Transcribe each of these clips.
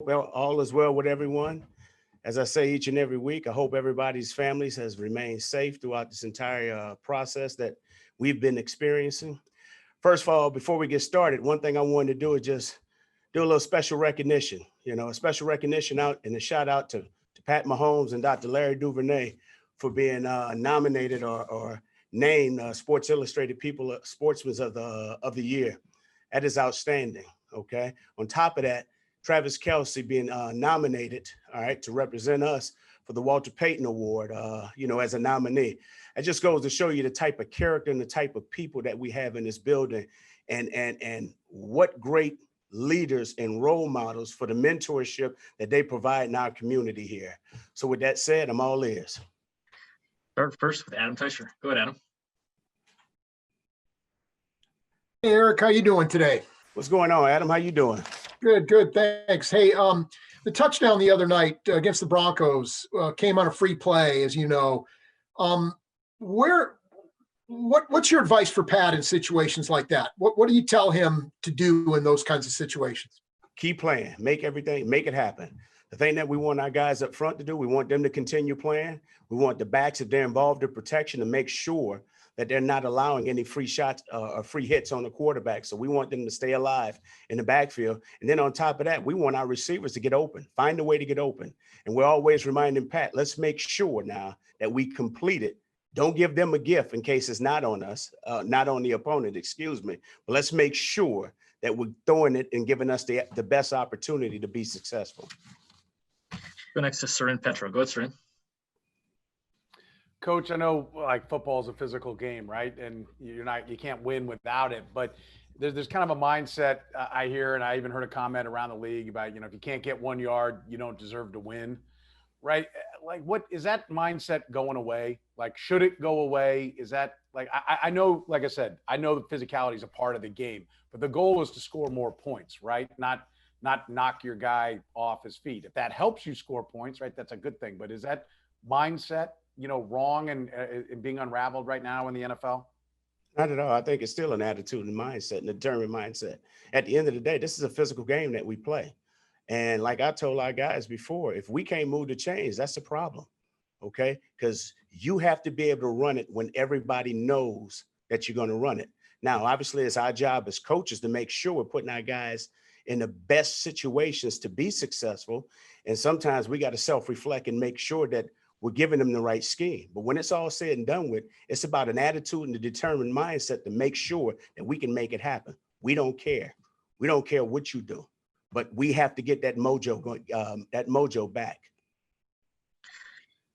well, all is well with everyone. As I say each and every week, I hope everybody's families has remained safe throughout this entire process that we've been experiencing. First of all, before we get started, one thing I wanted to do is just do a little special recognition. A special recognition out and a shout out to Pat Mahomes and Dr. Larry Duvernay for being nominated or named Sports Illustrated People Sportsmen of the Year. That is outstanding. Okay. On top of that, Travis Kelsey being nominated, all right, to represent us for the Walter Payton Award, as a nominee. It just goes to show you the type of character and the type of people that we have in this building, and what great leaders and role models for the mentorship that they provide in our community here. So with that said, I'm all ears. Start first with Adam Fisher. Go ahead, Adam. Hey, Eric, how you doing today? What's going on, Adam? How you doing? Good, thanks. Hey, the touchdown the other night against the Broncos came on a free play, as you know. What's your advice for Pat in situations like that? What do you tell him to do in those kinds of situations? Keep playing, make it happen. The thing that we want our guys up front to do, we want them to continue playing. We want the backs, if they're involved in protection, to make sure that they're not allowing any free shots or free hits on the quarterback. So we want them to stay alive in the backfield. And then on top of that, we want our receivers to get open, find a way to get open. And we're always reminding Pat, let's make sure now that we complete it. Don't give them a gift in case it's not on us, not on the opponent, excuse me. But let's make sure that we're throwing it and giving us the best opportunity to be successful. Go next to Sarin Petro. Go ahead, Sarin. Coach, I know like football is a physical game, right? And you can't win without it. But there's kind of a mindset I hear, and I even heard a comment around the league about, if you can't get 1 yard, you don't deserve to win, right? Like, what is that mindset going away? Like, should it go away? Is that like, I know, like I said, I know the physicality is a part of the game, but the goal is to score more points, right? Not knock your guy off his feet. If that helps you score points, right, that's a good thing. But is that mindset, wrong and being unraveled right now in the NFL? Not at all. I think it's still an attitude and mindset and a determined mindset. At the end of the day, this is a physical game that we play. And like I told our guys before, if we can't move the chains, that's a problem. Okay? Because you have to be able to run it when everybody knows that you're going to run it. Now, obviously, it's our job as coaches to make sure we're putting our guys in the best situations to be successful. And sometimes we got to self-reflect and make sure that we're giving them the right scheme. But when it's all said and done with, it's about an attitude and a determined mindset to make sure that we can make it happen. We don't care. We don't care what you do, but we have to get that mojo going, that mojo back.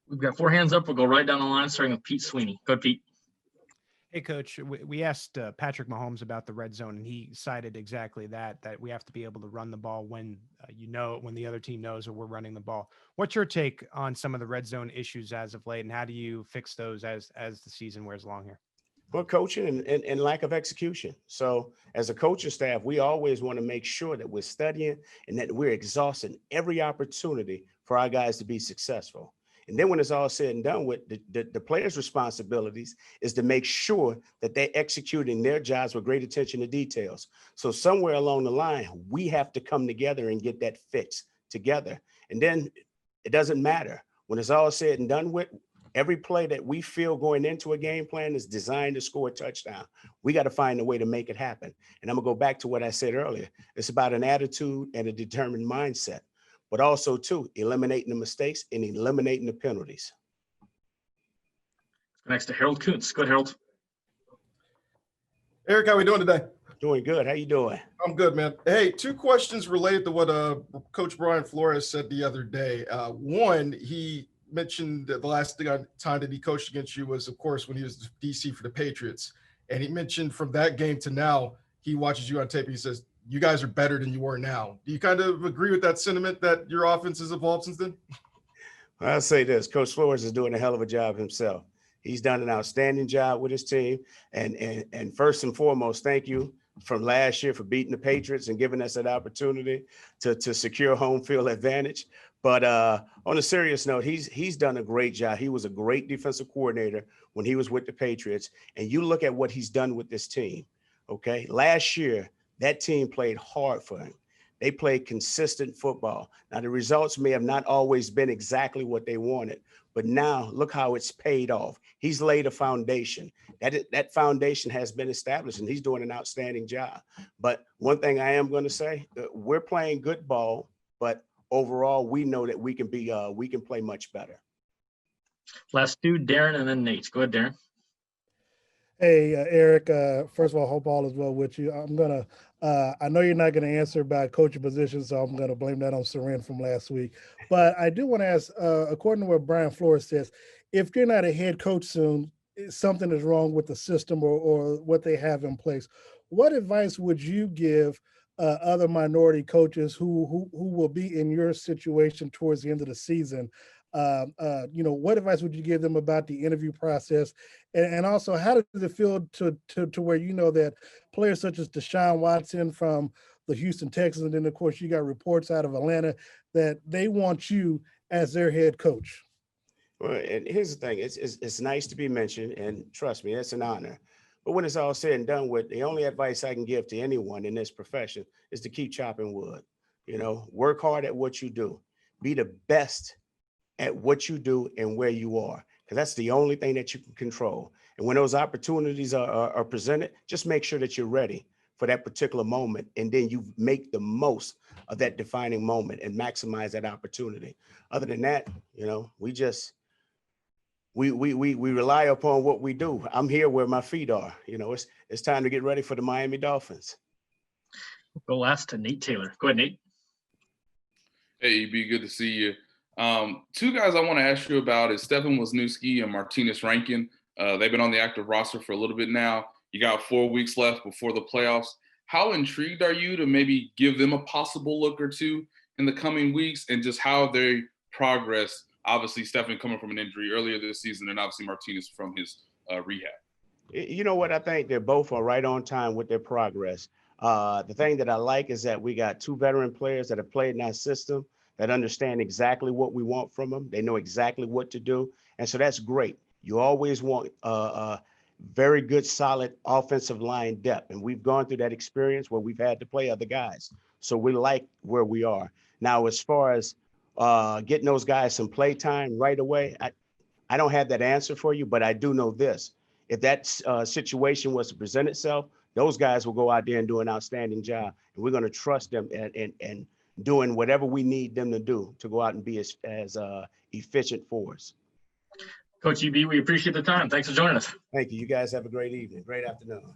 We've got 4 hands up. We'll go right down the line, starting with Pete Sweeney. Go ahead, Pete. Hey, Coach, we asked Patrick Mahomes about the red zone, and he cited exactly that we have to be able to run the ball when when the other team knows that we're running the ball. What's your take on some of the red zone issues as of late, and how do you fix those as the season wears along here? Well, coaching and lack of execution. So as a coaching staff, we always want to make sure that we're studying and that we're exhausting every opportunity for our guys to be successful. And then when it's all said and done with, the players' responsibilities is to make sure that they're executing their jobs with great attention to details. So somewhere along the line, we have to come together and get that fixed together. And then it doesn't matter. When it's all said and done with, every play that we feel going into a game plan is designed to score a touchdown. We got to find a way to make it happen. And I'm going to go back to what I said earlier. It's about an attitude and a determined mindset, but also, too, eliminating the mistakes and eliminating the penalties. Next to Harold Kuntz. Go ahead, Harold. Eric, how are we doing today? Doing good. How you doing? I'm good, man. Hey, 2 questions related to what Coach Brian Flores said the other day. One, he mentioned that the last time that he coached against you was, of course, when he was DC for the Patriots. And he mentioned from that game to now, he watches you on tape and he says, you guys are better than you are now. Do you kind of agree with that sentiment that your offense has evolved since then? I'll say this. Coach Flores is doing a hell of a job himself. He's done an outstanding job with his team. And first and foremost, thank you from last year for beating the Patriots and giving us that opportunity to secure home field advantage. But on a serious note, he's done a great job. He was a great defensive coordinator when he was with the Patriots. And you look at what he's done with this team, okay? Last year, that team played hard for him. They played consistent football. Now, the results may have not always been exactly what they wanted, but now look how it's paid off. He's laid a foundation. That foundation has been established, and he's doing an outstanding job. But one thing I am going to say, we're playing good ball, but overall, we know that we can play much better. Last two, Darren and then Nate. Go ahead, Darren. Hey, Eric, first of all, hope all is well with you. I know you're not going to answer about coaching position, so I'm going to blame that on Seren from last week. But I do want to ask, according to what Brian Flores says, if you're not a head coach soon, something is wrong with the system or what they have in place. What advice would you give other minority coaches who will be in your situation towards the end of the season? What advice would you give them about the interview process? And also, how does it feel to where you know that players such as Deshaun Watson from the Houston Texans, and then, of course, you got reports out of Atlanta that they want you as their head coach? Well, and here's the thing. It's nice to be mentioned, and trust me, it's an honor. But when it's all said and done with, the only advice I can give to anyone in this profession is to keep chopping wood. Work hard at what you do. Be the best at what you do and where you are, because that's the only thing that you can control. And when those opportunities are presented, just make sure that you're ready for that particular moment, and then you make the most of that defining moment and maximize that opportunity. Other than that, we rely upon what we do. I'm here where my feet are. It's time to get ready for the Miami Dolphins. We'll go last to Nate Taylor. Go ahead, Nate. Hey, EB, good to see you. Two guys I want to ask you about is Stefan Wisniewski and Martinez Rankin. They've been on the active roster for a little bit now. You got 4 weeks left before the playoffs. How intrigued are you to maybe give them a possible look or two in the coming weeks, and just how they progress? Obviously, Stefan coming from an injury earlier this season, and obviously Martinez from his rehab. You know what? I think they're both are right on time with their progress. The thing that I like is that we got two veteran players that have played in our system that understand exactly what we want from them. They know exactly what to do. And so that's great. You always want very good, solid offensive line depth. And we've gone through that experience where we've had to play other guys. So we like where we are. Now, as far as getting those guys some play time right away, I don't have that answer for you, but I do know this. If that situation was to present itself, those guys will go out there and do an outstanding job. And we're going to trust them and doing whatever we need them to do to go out and be as efficient for us. Coach EB, we appreciate the time. Thanks for joining us. Thank you. You guys have a great evening. Great afternoon.